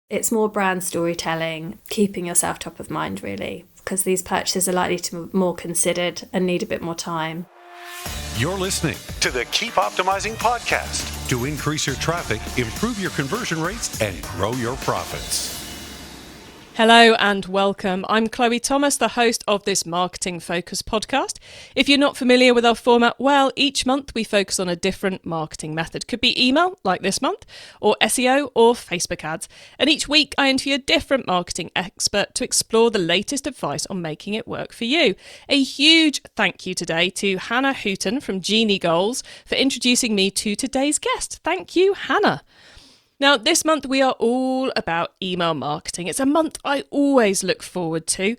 It's more brand storytelling, keeping yourself top of mind, really, because these purchases are likely to be more considered and need a bit more time. You're listening to the Keep Optimizing podcast to increase your traffic, improve your conversion rates, and grow your profits. Hello and welcome. I'm Chloe Thomas, the host of this Marketing Focus podcast. If you're not familiar with our format, well, each month we focus on a different marketing method. Could be email, like this month, or SEO, or Facebook ads. And each week I interview a different marketing expert to explore the latest advice on making it work for you. A huge thank you today to Hannah Hooton from Genie Goals for introducing me to today's guest. Thank you, Hannah. Now, this month we are all about email marketing. It's a month I always look forward to.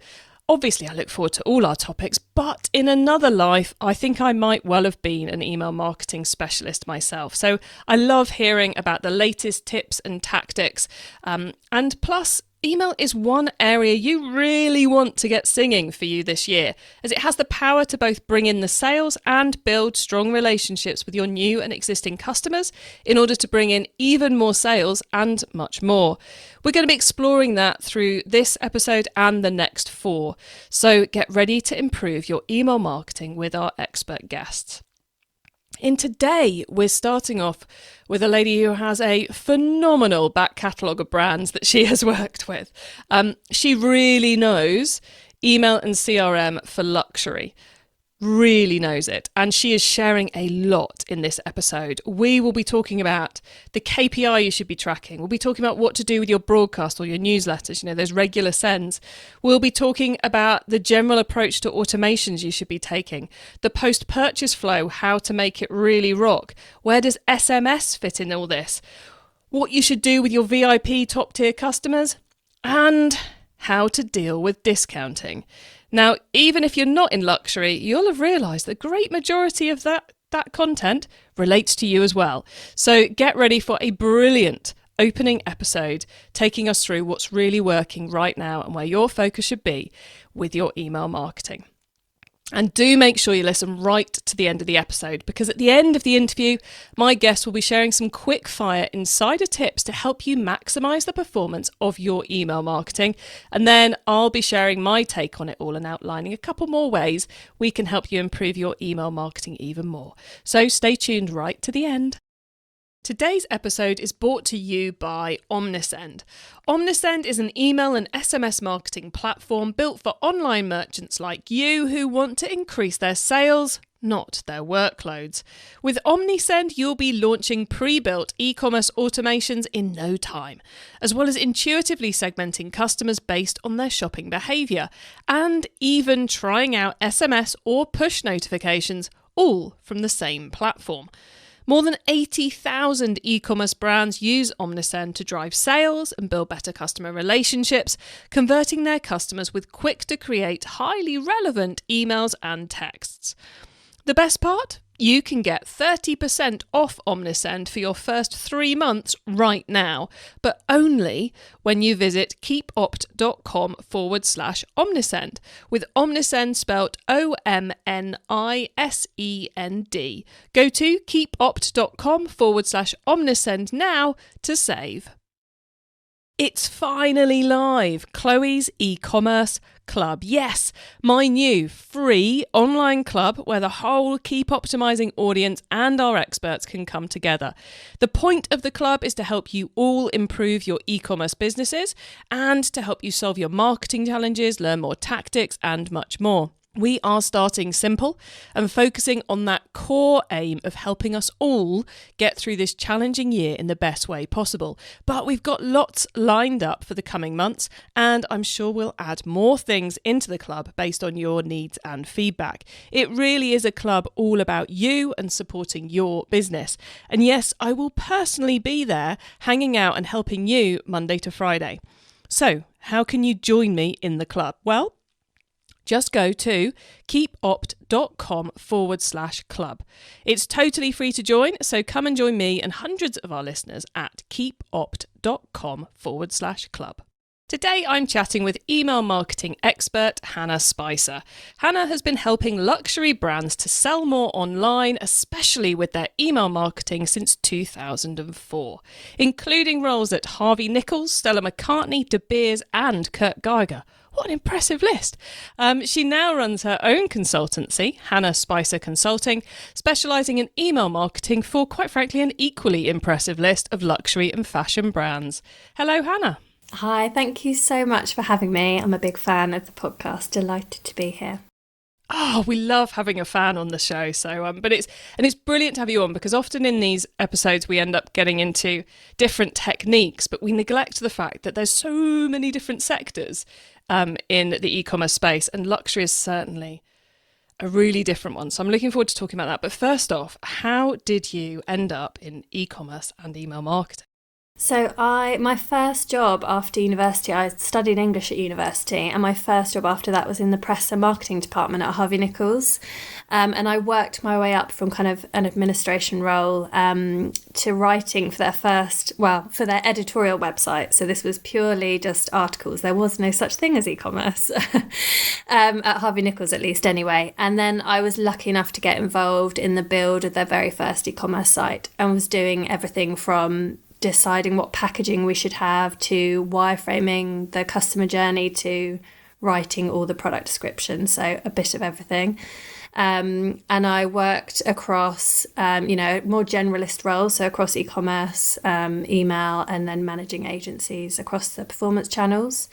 Obviously, I look forward to all our topics, but in another life, I think I might well have been an email marketing specialist myself. So I love hearing about the latest tips and tactics. And plus, email is one area you really want to get singing for you this year, as it has the power to both bring in the sales and build strong relationships with your new and existing customers in order to bring in even more sales and much more. We're going to be exploring that through this episode and the next 4. So get ready to improve your email marketing with our expert guests. In today, we're starting off with a lady who has a phenomenal back catalogue of brands that she has worked with. She really knows email and CRM for luxury. Really knows it. And she is sharing a lot in this episode. We will be talking about the KPI you should be tracking. We'll be talking about what to do with your broadcast or your newsletters, those regular sends. We'll be talking about the general approach to automations you should be taking, the post-purchase flow, how to make it really rock. Where does SMS fit in all this? What you should do with your VIP top-tier customers, and how to deal with discounting. Now, even if you're not in luxury, you'll have realised the great majority of that content relates to you as well. So get ready for a brilliant opening episode taking us through what's really working right now and where your focus should be with your email marketing. And do make sure you listen right to the end of the episode, because at the end of the interview, my guest will be sharing some quick fire insider tips to help you maximize the performance of your email marketing. And then I'll be sharing my take on it all and outlining a couple more ways we can help you improve your email marketing even more. So stay tuned right to the end. Today's episode is brought to you by Omnisend. Omnisend is an email and SMS marketing platform built for online merchants like you who want to increase their sales, not their workloads. With Omnisend, you'll be launching pre-built e-commerce automations in no time, as well as intuitively segmenting customers based on their shopping behaviour, and even trying out SMS or push notifications, all from the same platform. More than 80,000 e-commerce brands use Omnisend to drive sales and build better customer relationships, converting their customers with quick-to-create, highly relevant emails and texts. The best part? You can get 30% off Omnisend for your first 3 months right now, but only when you visit keepopt.com/Omnisend, with Omnisend spelt OMNISEND. Go to keepopt.com/Omnisend now to save. It's finally live, Chloe's e-commerce club. Yes, my new free online club where the whole Keep Optimizing audience and our experts can come together. The point of the club is to help you all improve your e-commerce businesses and to help you solve your marketing challenges, learn more tactics, and much more. We are starting simple and focusing on that core aim of helping us all get through this challenging year in the best way possible. But we've got lots lined up for the coming months, and I'm sure we'll add more things into the club based on your needs and feedback. It really is a club all about you and supporting your business. And yes, I will personally be there hanging out and helping you Monday to Friday. So, how can you join me in the club? Well, just go to keepopt.com/club. It's totally free to join, so come and join me and hundreds of our listeners at keepopt.com/club. Today I'm chatting with email marketing expert Hannah Spicer. Hannah has been helping luxury brands to sell more online, especially with their email marketing since 2004, including roles at Harvey Nichols, Stella McCartney, De Beers and Kurt Geiger. What an impressive list. She now runs her own consultancy, Hannah Spicer Consulting, specialising in email marketing for, quite frankly, an equally impressive list of luxury and fashion brands. Hello, Hannah. Hi, thank you so much for having me. I'm a big fan of the podcast. Delighted to be here. Oh, we love having a fan on the show. But it's brilliant to have you on, because often in these episodes we end up getting into different techniques, but we neglect the fact that there's so many different sectors in the e-commerce space, and luxury is certainly a really different one. So I'm looking forward to talking about that. But first off, how did you end up in e-commerce and email marketing? So my first job after university, I studied English at university, and my first job after that was in the press and marketing department at Harvey Nichols. And I worked my way up from kind of an administration role to writing for for their editorial website. So this was purely just articles. There was no such thing as e-commerce at Harvey Nichols, at least anyway. And then I was lucky enough to get involved in the build of their very first e-commerce site, and was doing everything from deciding what packaging we should have, to wireframing the customer journey, to writing all the product descriptions, so a bit of everything. And I worked across, more generalist roles, so across e-commerce, email, and then managing agencies across the performance channels.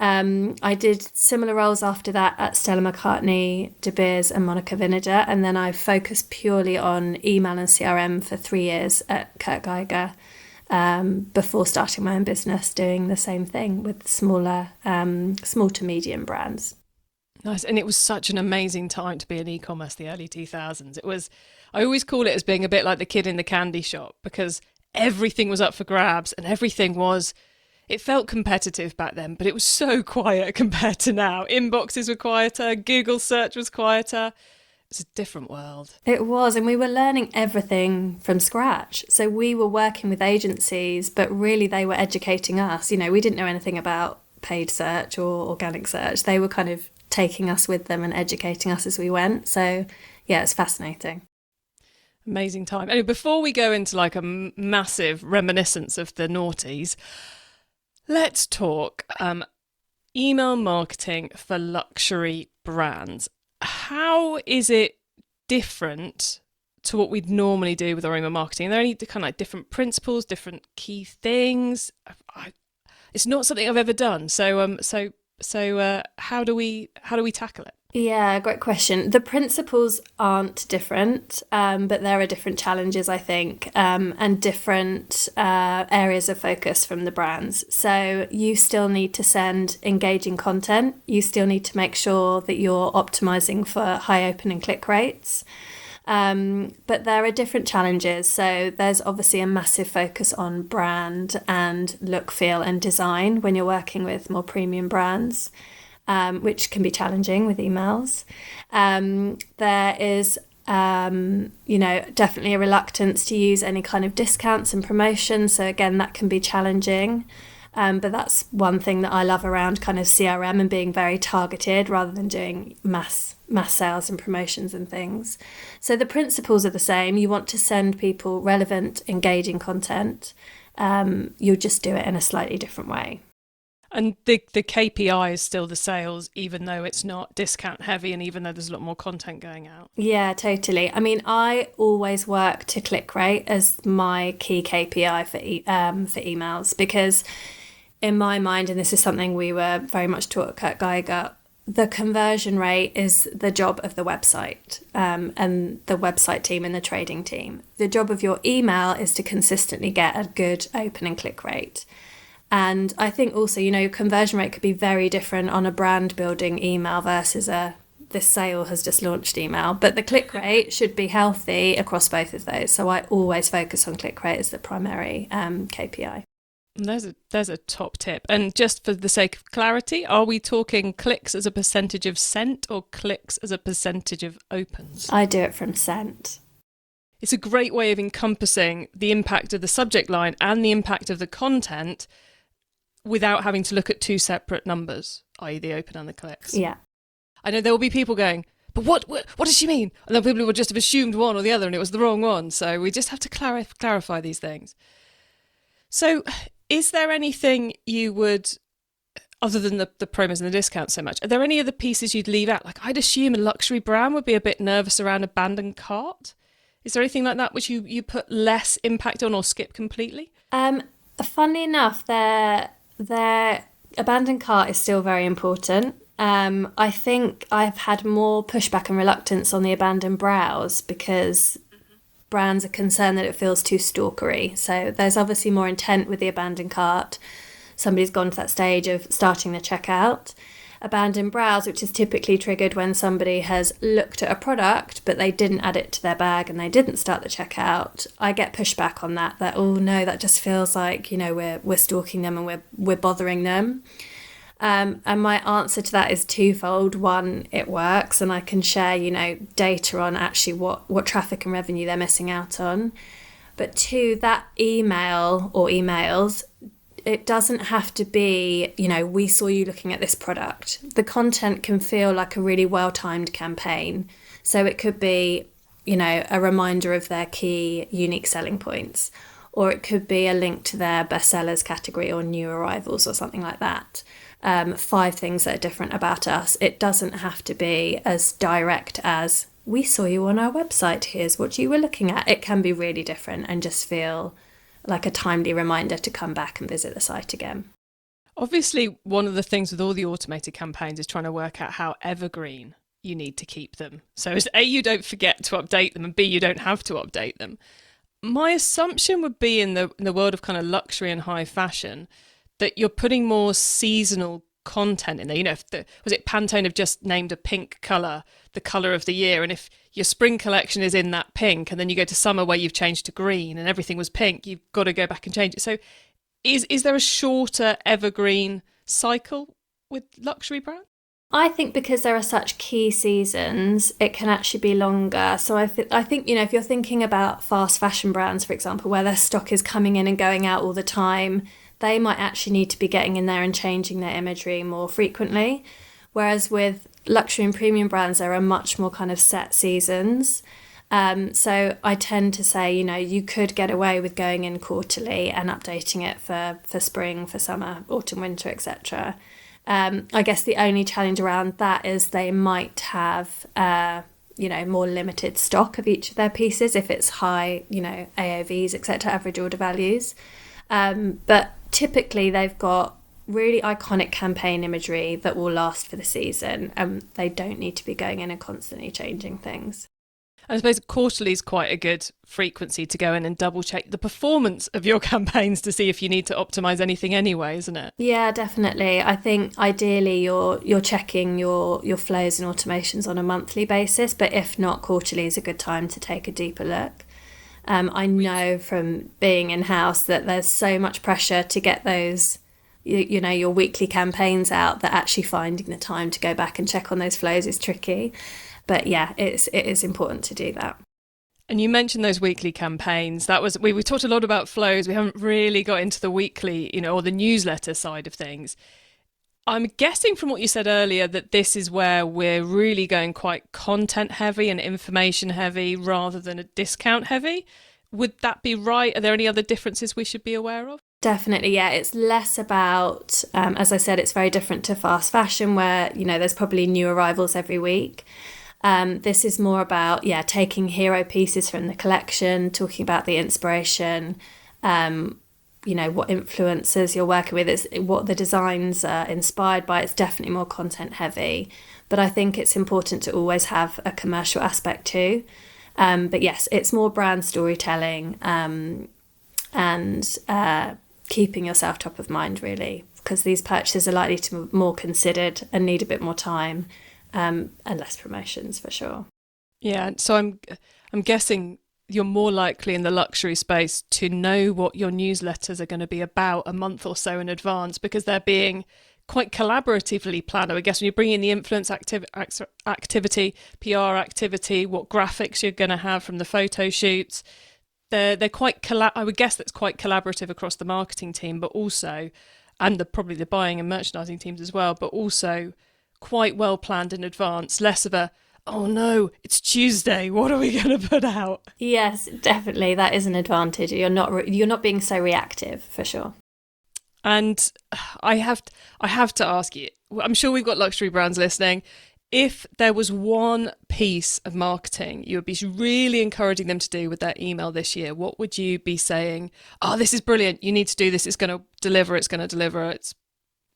I did similar roles after that at Stella McCartney, De Beers and Monica Vinader, and then I focused purely on email and CRM for 3 years at Kurt Geiger, before starting my own business, doing the same thing with small to medium brands. Nice. And it was such an amazing time to be in e-commerce, the early 2000s. I always call it as being a bit like the kid in the candy shop, because everything was up for grabs and it felt competitive back then, but it was so quiet compared to now. Inboxes were quieter, Google search was quieter. It's a different world. It was, and we were learning everything from scratch. So we were working with agencies, but really they were educating us. We didn't know anything about paid search or organic search. They were kind of taking us with them and educating us as we went. So yeah, it's fascinating. Amazing time. Anyway, before we go into like a massive reminiscence of the noughties, let's talk email marketing for luxury brands. How is it different to what we'd normally do with our email marketing? Are there any kind of like different principles, different key things? It's not something I've ever done. So how do we tackle it? Yeah, great question. The principles aren't different, but there are different challenges, I think, and different areas of focus from the brands. So you still need to send engaging content. You still need to make sure that you're optimizing for high open and click rates. But there are different challenges. So there's obviously a massive focus on brand and look, feel and design when you're working with more premium brands. Which can be challenging with emails. There is, definitely a reluctance to use any kind of discounts and promotions. So again, that can be challenging. But that's one thing that I love around kind of CRM and being very targeted rather than doing mass sales and promotions and things. So the principles are the same. You want to send people relevant, engaging content. You'll just do it in a slightly different way. And the KPI is still the sales, even though it's not discount heavy and even though there's a lot more content going out. Yeah, totally. I mean, I always work to click rate as my key KPI for emails, because in my mind, and this is something we were very much taught at Kurt Geiger, the conversion rate is the job of the website and the website team and the trading team. The job of your email is to consistently get a good open and click rate. And I think also, your conversion rate could be very different on a brand building email versus this sale has just launched email. But the click rate should be healthy across both of those. So I always focus on click rate as the primary KPI. There's a top tip. And just for the sake of clarity, are we talking clicks as a percentage of sent or clicks as a percentage of opens? I do it from sent. It's a great way of encompassing the impact of the subject line and the impact of the content without having to look at two separate numbers, i.e. the open and the clicks. Yeah. I know there will be people going, but what does she mean? And then people would just have assumed one or the other and it was the wrong one. So we just have to clarify these things. So is there anything you would, other than the promos and the discounts so much, are there any other pieces you'd leave out? Like, I'd assume a luxury brand would be a bit nervous around abandoned cart. Is there anything like that which you put less impact on or skip completely? Funnily enough, their abandoned cart is still very important. I think I've had more pushback and reluctance on the abandoned browse because brands are concerned that it feels too stalkery. So there's obviously more intent with the abandoned cart. Somebody's gone to that stage of starting the checkout. Abandoned browse, which is typically triggered when somebody has looked at a product but they didn't add it to their bag and they didn't start the checkout. I get pushback on that oh no, that just feels like, we're stalking them and we're bothering them. And my answer to that is twofold. One, it works, and I can share, data on actually what traffic and revenue they're missing out on. But two, that email or emails, it doesn't have to be, we saw you looking at this product. The content can feel like a really well-timed campaign. So it could be, a reminder of their key unique selling points, or it could be a link to their bestsellers category or new arrivals or something like that. 5 things that are different about us. It doesn't have to be as direct as, we saw you on our website, here's what you were looking at. It can be really different and just feel like a timely reminder to come back and visit the site again. Obviously, one of the things with all the automated campaigns is trying to work out how evergreen you need to keep them. So as A, you don't forget to update them, and B, you don't have to update them. My assumption would be in the world of kind of luxury and high fashion that you're putting more seasonal content in there. Was it Pantone have just named a pink colour the colour of the year, and if your spring collection is in that pink and then you go to summer where you've changed to green and everything was pink, you've got to go back and change it. So is there a shorter evergreen cycle with luxury brands? I think because there are such key seasons, it can actually be longer. So I think if you're thinking about fast fashion brands, for example, where their stock is coming in and going out all the time, they might actually need to be getting in there and changing their imagery more frequently. Whereas with luxury and premium brands, there are much more kind of set seasons. So I tend to say, you could get away with going in quarterly and updating it for spring, for summer, autumn, winter, etc. I guess the only challenge around that is they might have, more limited stock of each of their pieces if it's high, AOVs, etc., average order values. But typically they've got really iconic campaign imagery that will last for the season, and they don't need to be going in and constantly changing things. I suppose quarterly is quite a good frequency to go in and double check the performance of your campaigns to see if you need to optimize anything anyway, isn't it? Yeah, definitely. I think ideally you're checking your flows and automations on a monthly basis, but if not, quarterly is a good time to take a deeper look. I know from being in-house that there's so much pressure to get those, your weekly campaigns out, that actually finding the time to go back and check on those flows is tricky. But yeah, it is important to do that. And you mentioned those weekly campaigns. That was we talked a lot about flows. We haven't really got into the weekly, or the newsletter side of things. I'm guessing from what you said earlier that this is where we're really going quite content heavy and information heavy rather than a discount heavy. Would that be right? Are there any other differences we should be aware of? Definitely, yeah. It's less about, as I said, it's very different to fast fashion where, there's probably new arrivals every week. This is more about, taking hero pieces from the collection, talking about the inspiration, what influencers you're working with, it's what the designs are inspired by. It's definitely more content heavy, but I think it's important to always have a commercial aspect too. But yes, it's more brand storytelling and keeping yourself top of mind, really, because these purchases are likely to be more considered and need a bit more time and less promotions for sure. Yeah, so I'm guessing you're more likely in the luxury space to know what your newsletters are going to be about a month or so in advance, because they're being quite collaboratively planned. I guess when you bring in the influence activity, PR activity, what graphics you're going to have from the photo shoots, they're quite I would guess that's quite collaborative across the marketing team, but also and probably the buying and merchandising teams as well, but also quite well planned in advance, less of a, oh no, it's Tuesday, what are we going to put out? Yes, definitely. That is an advantage. You're not being so reactive, for sure. And I have to ask you, I'm sure we've got luxury brands listening. If there was one piece of marketing you would be really encouraging them to do with their email this year, what would you be saying? Oh, this is brilliant. You need to do this. It's going to deliver.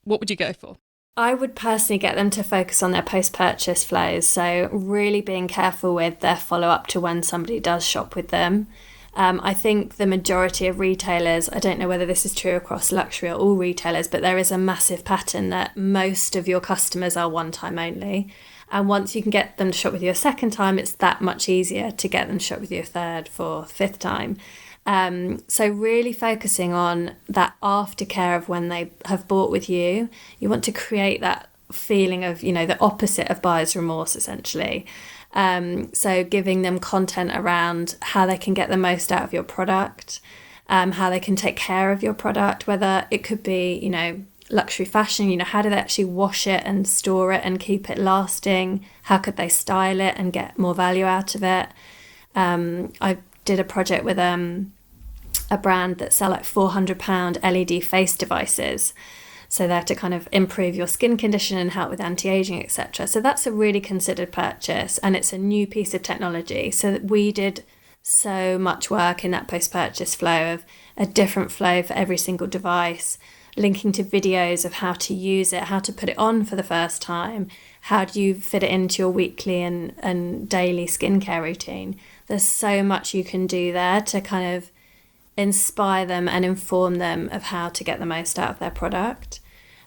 What would you go for? I would personally get them to focus on their post-purchase flows. So really being careful with their follow-up to when somebody does shop with them. I think the majority of retailers, I don't know whether this is true across luxury or all retailers, but there is a massive pattern that most of your customers are one time only. And once you can get them to shop with you a second time, it's that much easier to get them to shop with you a third, fourth, fifth time. So really focusing on that aftercare of when they have bought with you. You want to create that feeling of, the opposite of buyer's remorse, essentially. So giving them content around how they can get the most out of your product, how they can take care of your product, whether it could be, luxury fashion, how do they actually wash it and store it and keep it lasting? How could they style it and get more value out of it? I did a project with a brand that sell like £400 LED face devices. So they're to kind of improve your skin condition and help with anti-aging, etc. So that's a really considered purchase, and it's a new piece of technology. So that we did so much work in that post-purchase flow of a different flow for every single device, linking to videos of how to use it, how to put it on for the first time, how do you fit it into your weekly and daily skincare routine. There's so much you can do there to kind of inspire them and inform them of how to get the most out of their product.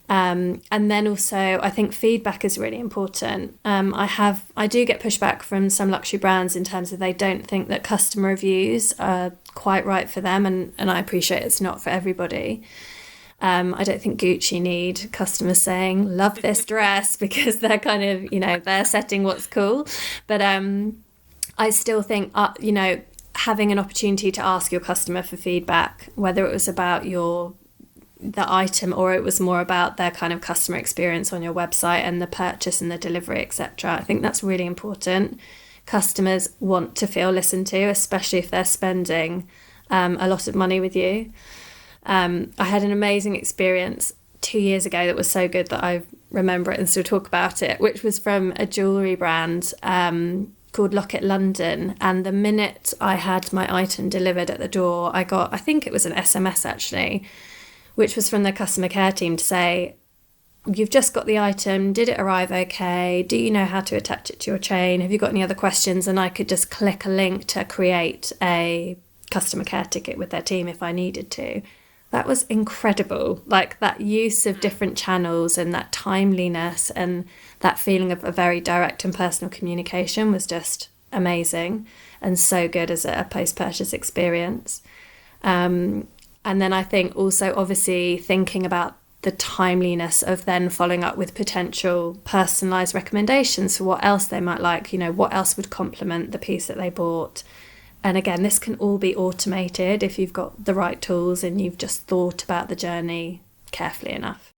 And then also I think feedback is really important. I do get pushback from some luxury brands in terms of they don't think that customer reviews are quite right for them, and I appreciate it's not for everybody. I don't think Gucci need customers saying love this dress because they're kind of they're setting what's cool, but I still think having an opportunity to ask your customer for feedback, whether it was about the item or it was more about their kind of customer experience on your website and the purchase and the delivery, etc. I think that's really important. Customers want to feel listened to, especially if they're spending a lot of money with you. I had an amazing experience 2 years ago that was so good that I remember it and still talk about it, which was from a jewellery brand called Locket London. And the minute I had my item delivered at the door, I got, I think it was an SMS actually, which was from the customer care team to say, you've just got the item, did it arrive okay? Do you know how to attach it to your chain? Have you got any other questions? And I could just click a link to create a customer care ticket with their team if I needed to. That was incredible. Like that use of different channels and that timeliness and that feeling of a very direct and personal communication was just amazing and so good as a post-purchase experience. And then I think also obviously thinking about the timeliness of then following up with potential personalised recommendations for what else they might like, what else would complement the piece that they bought. And again, this can all be automated if you've got the right tools and you've just thought about the journey carefully enough.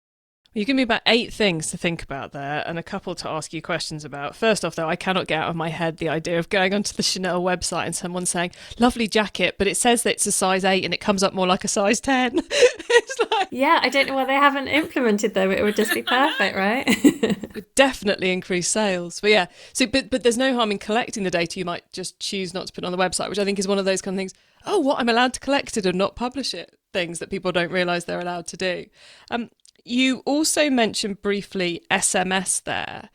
You give me about 8 things to think about there and a couple to ask you questions about. First off, though, I cannot get out of my head the idea of going onto the Chanel website and someone saying, lovely jacket, but it says that it's a size 8 and it comes up more like a size 10. It's like... Yeah, I don't know why they haven't implemented them. It would just be perfect, right? It would definitely increase sales. But yeah, but there's no harm in collecting the data. You might just choose not to put it on the website, which I think is one of those kind of things, oh, what, I'm allowed to collect it and not publish it, things that people don't realise they're allowed to do. You also mentioned briefly SMS there.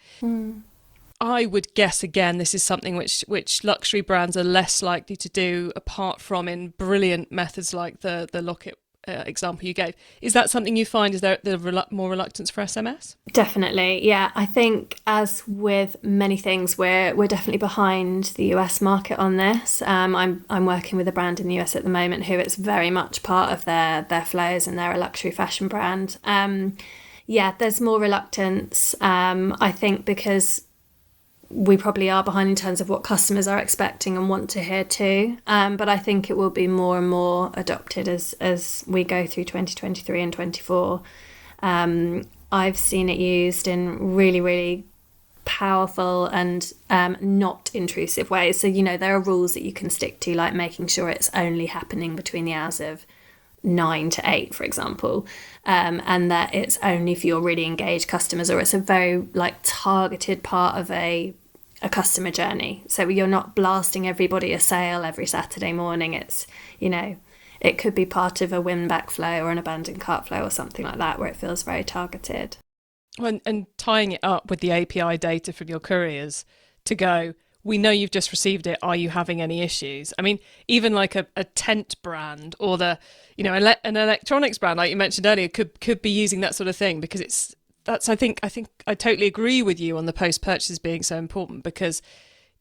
I would guess, again, this is something which luxury brands are less likely to do apart from in brilliant methods like the Locket example you gave. Is that something you find? Is there more reluctance for SMS? Definitely, yeah. I think as with many things, we're definitely behind the US market on this. I'm working with a brand in the US at the moment who it's very much part of their flows, and they're a luxury fashion brand. Yeah, there's more reluctance. I think because we probably are behind in terms of what customers are expecting and want to hear too. But I think it will be more and more adopted as we go through 2023 and 2024. I've seen it used in really, really powerful and not intrusive ways. So, there are rules that you can stick to, like making sure it's only happening between the hours of 9 to 8, for example, and that it's only for your really engaged customers, or it's a very targeted part of a customer journey. So you're not blasting everybody a sale every Saturday morning. It's, it could be part of a win-back flow or an abandoned cart flow or something like that, where it feels very targeted. And tying it up with the API data from your couriers to go, we know you've just received it. Are you having any issues? I mean, even like a tent brand or an electronics brand, like you mentioned earlier, could be using that sort of thing, because I think I totally agree with you on the post-purchase being so important, because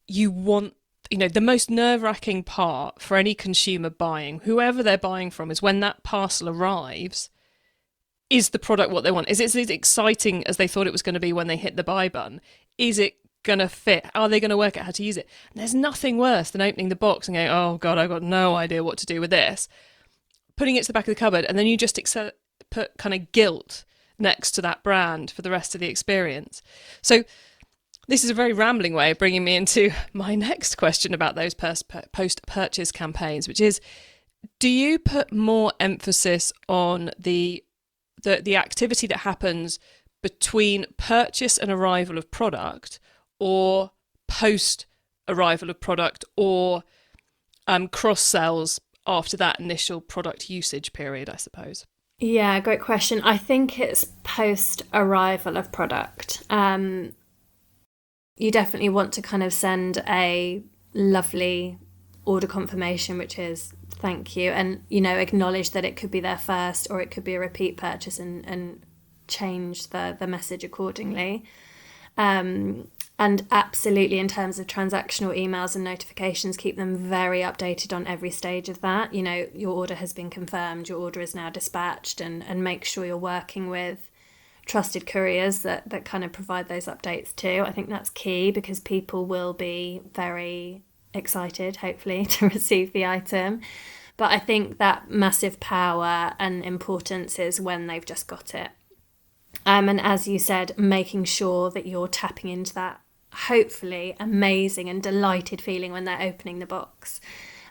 you want, the most nerve-wracking part for any consumer buying, whoever they're buying from, is when that parcel arrives. Is the product what they want? Is it as exciting as they thought it was going to be when they hit the buy button? Is it going to fit? Are they going to work out how to use it? And there's nothing worse than opening the box and going, oh God, I've got no idea what to do with this. Putting it to the back of the cupboard, and then you just put kind of guilt next to that brand for the rest of the experience. So this is a very rambling way of bringing me into my next question about those post-purchase campaigns, which is, do you put more emphasis on the activity that happens between purchase and arrival of product, or post arrival of product, or cross sells after that initial product usage period, I suppose? Yeah, great question. I think it's post arrival of product. You definitely want to kind of send a lovely order confirmation, which is thank you, and acknowledge that it could be their first, or it could be a repeat purchase, and change the message accordingly. And absolutely, in terms of transactional emails and notifications, keep them very updated on every stage of that. Your order has been confirmed, your order is now dispatched, and make sure you're working with trusted couriers that kind of provide those updates too. I think that's key, because people will be very excited, hopefully, to receive the item. But I think that massive power and importance is when they've just got it. And as you said, making sure that you're tapping into that hopefully amazing and delighted feeling when they're opening the box,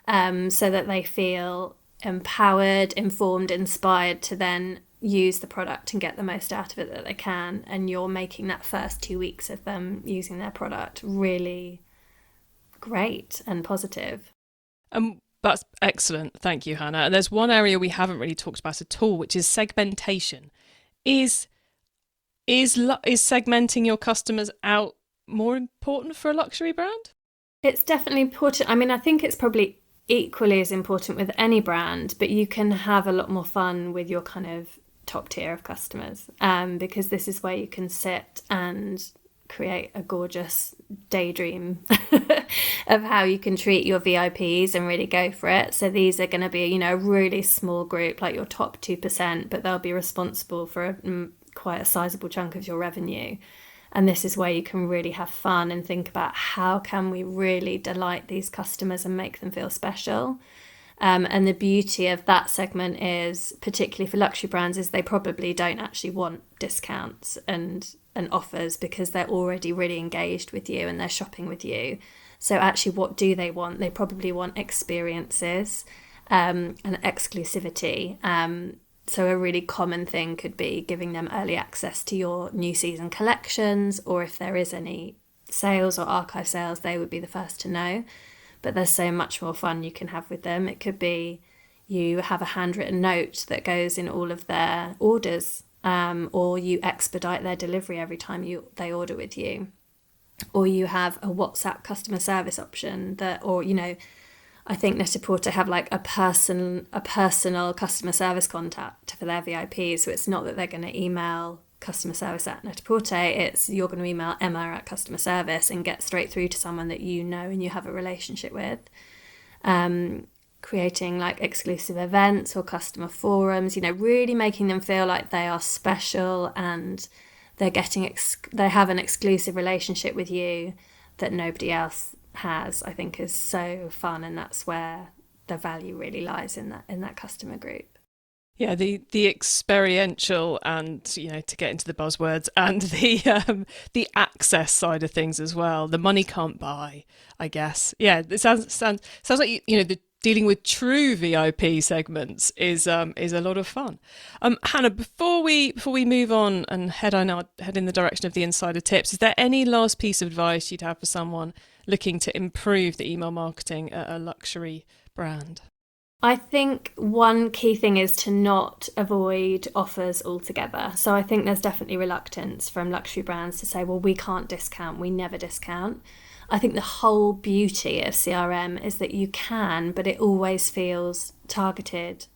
so that they feel empowered, informed, inspired to then use the product and get the most out of it that they can. And you're making that first 2 weeks of them using their product really great and positive. That's excellent. Thank you, Hannah. And there's one area we haven't really talked about at all, which is segmentation. Is segmenting your customers out more important for a luxury brand? It's definitely important. I mean, I think it's probably equally as important with any brand, but you can have a lot more fun with your kind of top tier of customers, because this is where you can sit and create a gorgeous daydream of how you can treat your VIPs and really go for it. So these are going to be, a really small group, like your top 2%, but they'll be responsible for quite a sizable chunk of your revenue. And this is where you can really have fun and think about, how can we really delight these customers and make them feel special? And the beauty of that segment is, particularly for luxury brands, is they probably don't actually want discounts and offers, because they're already really engaged with you and they're shopping with you. So actually, what do they want? They probably want experiences and exclusivity. So a really common thing could be giving them early access to your new season collections, or if there is any sales or archive sales, they would be the first to know. But there's so much more fun you can have with them. It could be you have a handwritten note that goes in all of their orders, or you expedite their delivery every time they order with you, or you have a WhatsApp customer service option I think Net-a-Porter have like a personal customer service contact for their VIPs. So it's not that they're going to email customer service at Net-a-Porter, it's you're going to email Emma at customer service and get straight through to someone that you know and you have a relationship with. Creating like exclusive events or customer forums, really making them feel like they are special and they're they have an exclusive relationship with you that nobody else has, I think is so fun. And that's where the value really lies, in that customer group. Yeah, the experiential and, to get into the buzzwords, and the access side of things as well. The money can't buy, I guess. Yeah, it sounds like the dealing with true VIP segments is a lot of fun. Hannah, before we move on and head in the direction of the insider tips, is there any last piece of advice you'd have for someone looking to improve the email marketing at a luxury brand? I think one key thing is to not avoid offers altogether. So I think there's definitely reluctance from luxury brands to say, well, we can't discount, we never discount. I think the whole beauty of CRM is that you can, but it always feels targeted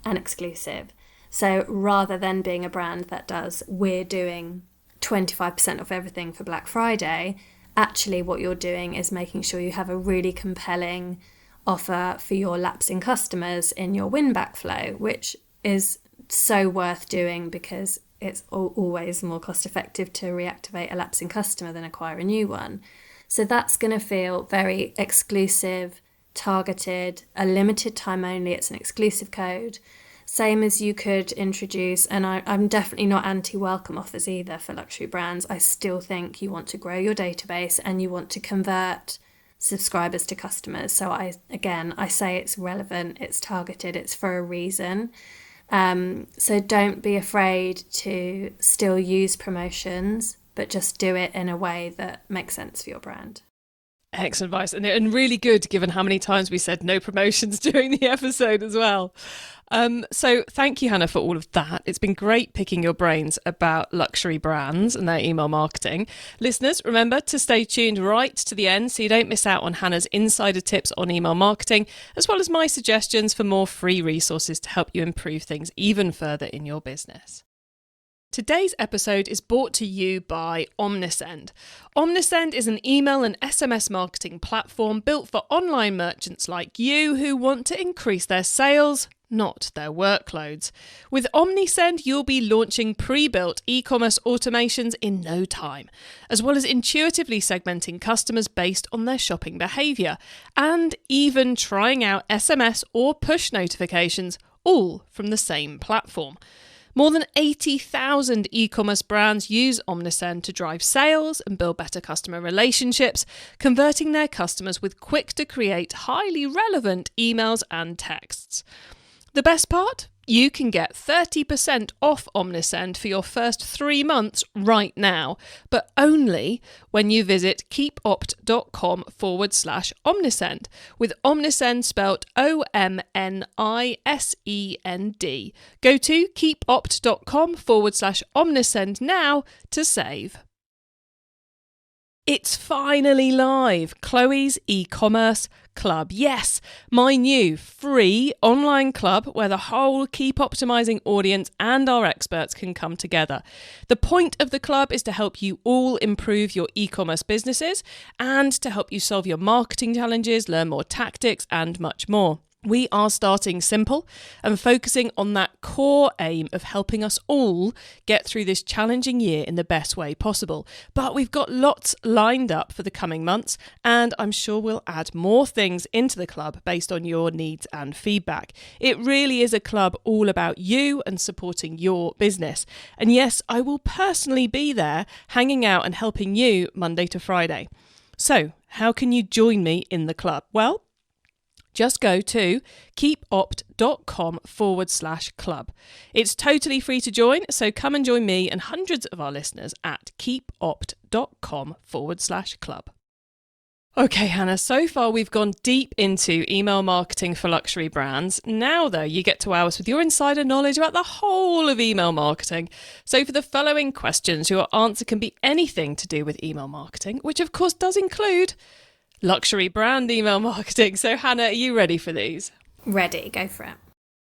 and exclusive. So rather than being a brand that does, we're doing 25% off everything for Black Friday, actually what you're doing is making sure you have a really compelling offer for your lapsing customers in your win-back flow, which is so worth doing because it's always more cost effective to reactivate a lapsing customer than acquire a new one. So that's going to feel very exclusive, targeted, a limited time only. It's an exclusive code. Same as you could introduce, and I'm definitely not anti-welcome offers either for luxury brands. I still think you want to grow your database and you want to convert subscribers to customers. So I say it's relevant, it's targeted, it's for a reason. So don't be afraid to still use promotions, but just do it in a way that makes sense for your brand. Excellent advice, and really good given how many times we said no promotions during the episode as well. So thank you, Hannah, for all of that. It's been great picking your brains about luxury brands and their email marketing. Listeners, remember to stay tuned right to the end so you don't miss out on Hannah's insider tips on email marketing, as well as my suggestions for more free resources to help you improve things even further in your business. Today's episode is brought to you by Omnisend. Omnisend is an email and SMS marketing platform built for online merchants like you who want to increase their sales, not their workloads. With Omnisend, you'll be launching pre-built e-commerce automations in no time, as well as intuitively segmenting customers based on their shopping behaviour, and even trying out SMS or push notifications, all from the same platform. More than 80,000 e-commerce brands use Omnisend to drive sales and build better customer relationships, converting their customers with quick-to-create, highly relevant emails and texts. The best part? You can get 30% off Omnisend for your first 3 months right now, but only when you visit keepopt.com/Omnisend, with Omnisend spelled OMNISEND. Go to keepopt.com/Omnisend now to save. It's finally live, Chloe's e-commerce club. Yes, my new free online club where the whole Keep Optimising audience and our experts can come together. The point of the club is to help you all improve your e-commerce businesses and to help you solve your marketing challenges, learn more tactics and much more. We are starting simple and focusing on that core aim of helping us all get through this challenging year in the best way possible. But we've got lots lined up for the coming months, and I'm sure we'll add more things into the club based on your needs and feedback. It really is a club all about you and supporting your business. And yes, I will personally be there hanging out and helping you Monday to Friday. So, how can you join me in the club? Well, just go to keepopt.com/club. It's totally free to join, so come and join me and hundreds of our listeners at keepopt.com/club. Okay, Hannah, so far we've gone deep into email marketing for luxury brands. Now, though, you get to wow us with your insider knowledge about the whole of email marketing. So for the following questions, your answer can be anything to do with email marketing, which of course does include luxury brand email marketing. So Hannah, are you ready for these? Ready, go for it.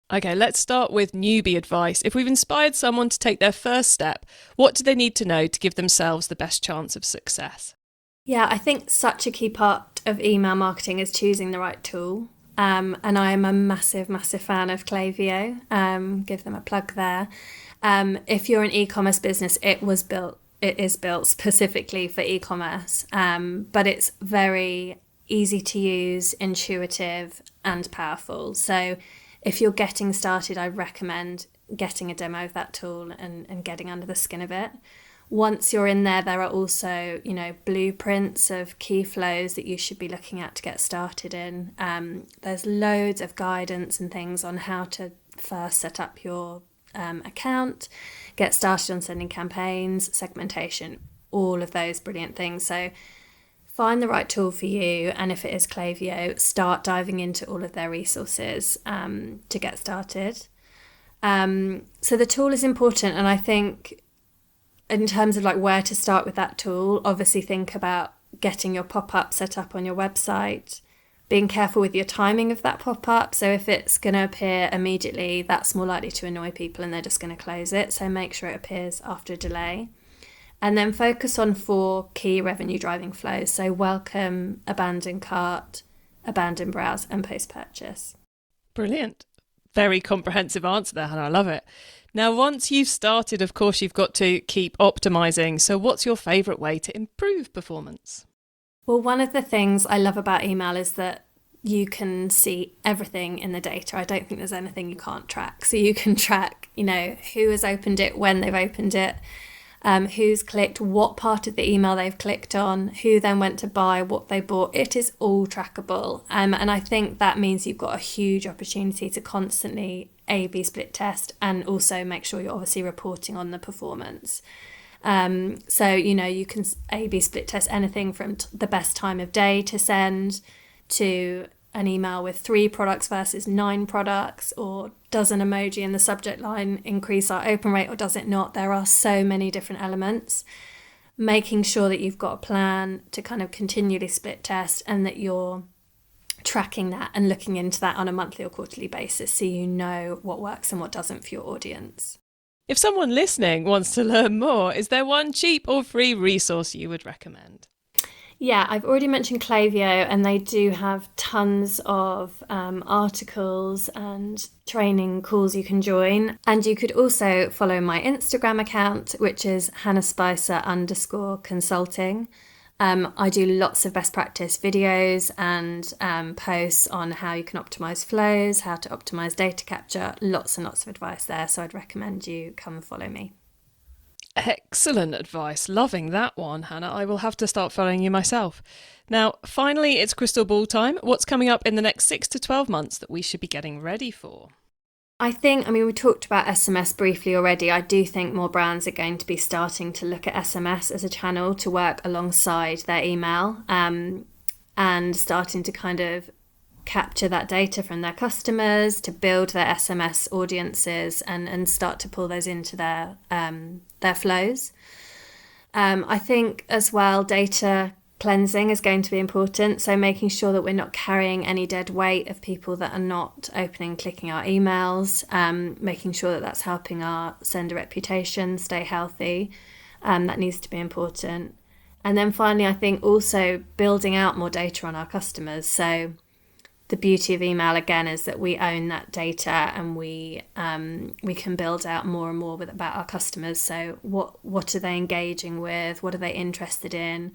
Okay, let's start with newbie advice. If we've inspired someone to take their first step, what do they need to know to give themselves the best chance of success? Yeah, I think such a key part of email marketing is choosing the right tool. And I am a massive fan of Klaviyo. Give them a plug there. If you're an e-commerce business, it is built specifically for e-commerce, but it's very easy to use, intuitive and powerful. So if you're getting started, I recommend getting a demo of that tool and getting under the skin of it. Once you're in there, there are also, blueprints of key flows that you should be looking at to get started in. There's loads of guidance and things on how to first set up your account, get started on sending campaigns, segmentation, all of those brilliant things. So find the right tool for you, and if it is Klaviyo, start diving into all of their resources to get started. So the tool is important, and I think in terms of like where to start with that tool, obviously think about getting your pop-up set up on your website, being careful with your timing of that pop-up. So if it's going to appear immediately, that's more likely to annoy people and they're just going to close it. So make sure it appears after a delay. And then focus on 4 key revenue driving flows. So welcome, abandon cart, abandon browse, and post-purchase. Brilliant. Very comprehensive answer there, Hannah. I love it. Now, once you've started, of course, you've got to keep optimizing. So what's your favourite way to improve performance? Well, one of the things I love about email is that you can see everything in the data. I don't think there's anything you can't track. So you can track, who has opened it, when they've opened it, who's clicked, what part of the email they've clicked on, who then went to buy, what they bought. It is all trackable. And I think that means you've got a huge opportunity to constantly A/B split test and also make sure you're obviously reporting on the performance. So, you can A/B split test anything from the best time of day to send to an email with 3 products versus 9 products, or does an emoji in the subject line increase our open rate or does it not? There are so many different elements. Making sure that you've got a plan to kind of continually split test and that you're tracking that and looking into that on a monthly or quarterly basis so you know what works and what doesn't for your audience. If someone listening wants to learn more, is there one cheap or free resource you would recommend? Yeah, I've already mentioned Klaviyo, and they do have tons of articles and training calls you can join. And you could also follow my Instagram account, which is hannahspicer_consulting. I do lots of best practice videos and posts on how you can optimize flows, how to optimize data capture, lots and lots of advice there. So I'd recommend you come and follow me. Excellent advice. Loving that one, Hannah. I will have to start following you myself. Now, finally, it's crystal ball time. What's coming up in the next 6 to 12 months that we should be getting ready for? We talked about SMS briefly already. I do think more brands are going to be starting to look at SMS as a channel to work alongside their email, and starting to kind of capture that data from their customers to build their SMS audiences and start to pull those into their flows. I think as well, data cleansing is going to be important. So making sure that we're not carrying any dead weight of people that are not opening, clicking our emails, making sure that that's helping our sender reputation stay healthy. That needs to be important. And then finally, I think also building out more data on our customers. So the beauty of email, again, is that we own that data and we can build out more and more about our customers. So what are they engaging with? What are they interested in?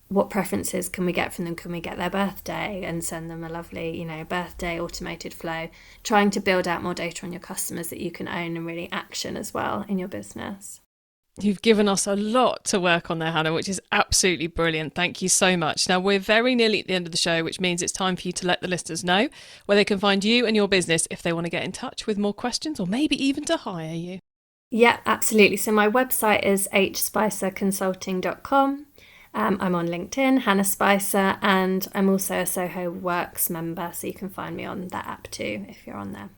What preferences can we get from them? Can we get their birthday and send them a lovely, birthday automated flow? Trying to build out more data on your customers that you can own and really action as well in your business. You've given us a lot to work on there, Hannah, which is absolutely brilliant. Thank you so much. Now, we're very nearly at the end of the show, which means it's time for you to let the listeners know where they can find you and your business if they want to get in touch with more questions or maybe even to hire you. Yeah, absolutely. So my website is hspicerconsulting.com. I'm on LinkedIn, Hannah Spicer, and I'm also a Soho Works member, so you can find me on that app too if you're on there.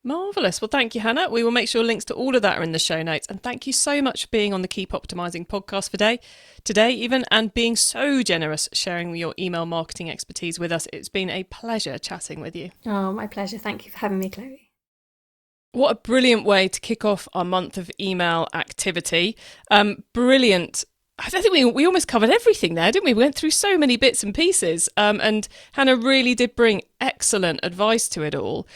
Marvellous. Well, thank you, Hannah. We will make sure links to all of that are in the show notes. And thank you so much for being on the Keep Optimising podcast today even, and being so generous sharing your email marketing expertise with us. It's been a pleasure chatting with you. Oh, my pleasure. Thank you for having me, Chloe. What a brilliant way to kick off our month of email activity. Brilliant. I think we almost covered everything there, didn't we? We went through so many bits and pieces. And Hannah really did bring excellent advice to it all.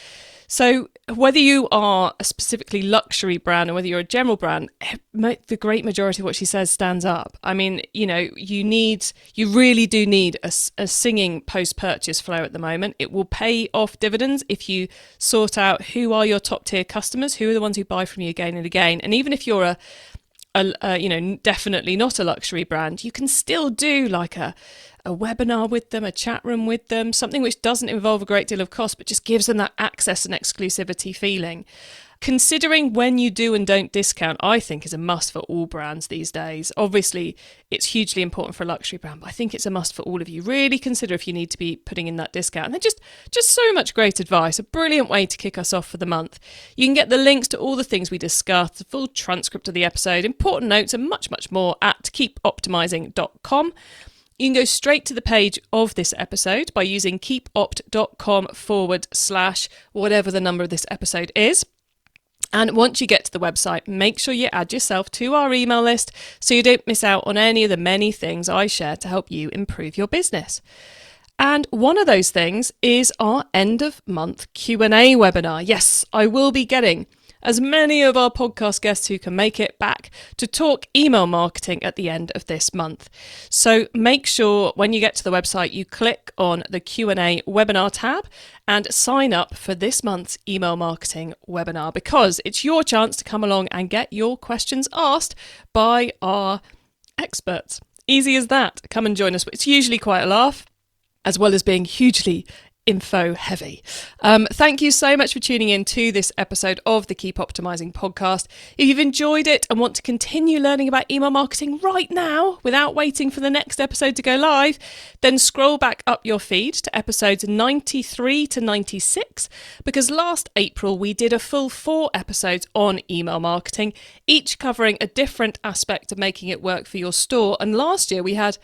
So whether you are a specifically luxury brand or whether you're a general brand, the great majority of what she says stands up. I mean, you really do need a singing post-purchase flow at the moment. It will pay off dividends if you sort out who are your top tier customers, who are the ones who buy from you again and again. And even if you're definitely not a luxury brand, you can still do like a webinar with them, a chat room with them, something which doesn't involve a great deal of cost, but just gives them that access and exclusivity feeling. Considering when you do and don't discount, I think is a must for all brands these days. Obviously, it's hugely important for a luxury brand, but I think it's a must for all of you. Really consider if you need to be putting in that discount. And then just so much great advice, a brilliant way to kick us off for the month. You can get the links to all the things we discussed, the full transcript of the episode, important notes, and much, much more at keepoptimising.com. You can go straight to the page of this episode by using keepopt.com/ whatever the number of this episode is. And once you get to the website, make sure you add yourself to our email list so you don't miss out on any of the many things I share to help you improve your business. And one of those things is our end of month Q&A webinar. Yes, I will be getting as many of our podcast guests who can make it back to talk email marketing at the end of this month. So make sure when you get to the website, you click on the Q&A webinar tab and sign up for this month's email marketing webinar, because it's your chance to come along and get your questions asked by our experts. Easy as that. Come and join us. It's usually quite a laugh, as well as being hugely info heavy. Thank you so much for tuning in to this episode of the Keep Optimising podcast. If you've enjoyed it and want to continue learning about email marketing right now without waiting for the next episode to go live, then scroll back up your feed to episodes 93 to 96, because last April we did a full 4 episodes on email marketing, each covering a different aspect of making it work for your store. And last year we had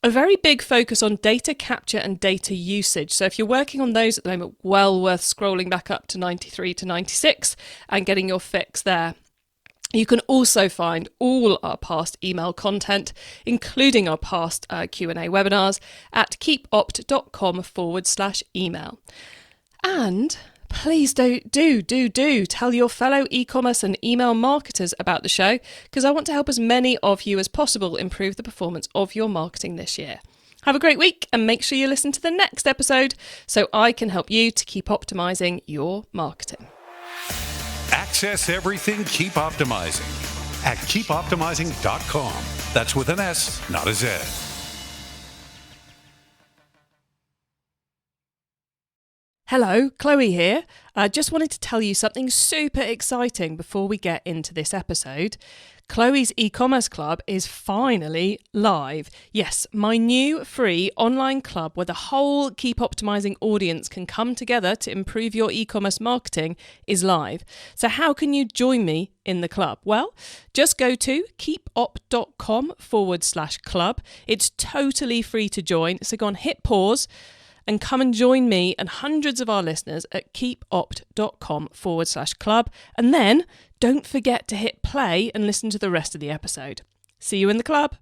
a very big focus on data capture and data usage. So if you're working on those at the moment, well worth scrolling back up to 93 to 96 and getting your fix there. You can also find all our past email content, including our past Q&A webinars, at keepopt.com/email. And please do tell your fellow e-commerce and email marketers about the show, because I want to help as many of you as possible improve the performance of your marketing this year. Have a great week and make sure you listen to the next episode so I can help you to keep optimizing your marketing. Access everything Keep Optimizing at keepoptimising.com. That's with an S, not a Z. Hello, Chloe here. I just wanted to tell you something super exciting before we get into this episode. Chloe's e-commerce club is finally live. Yes, my new free online club where the whole Keep Optimising audience can come together to improve your e-commerce marketing is live. So how can you join me in the club? Well, just go to keepopt.com/club. It's totally free to join. So go on, hit pause and come and join me and hundreds of our listeners at keepopt.com/club. And then don't forget to hit play and listen to the rest of the episode. See you in the club.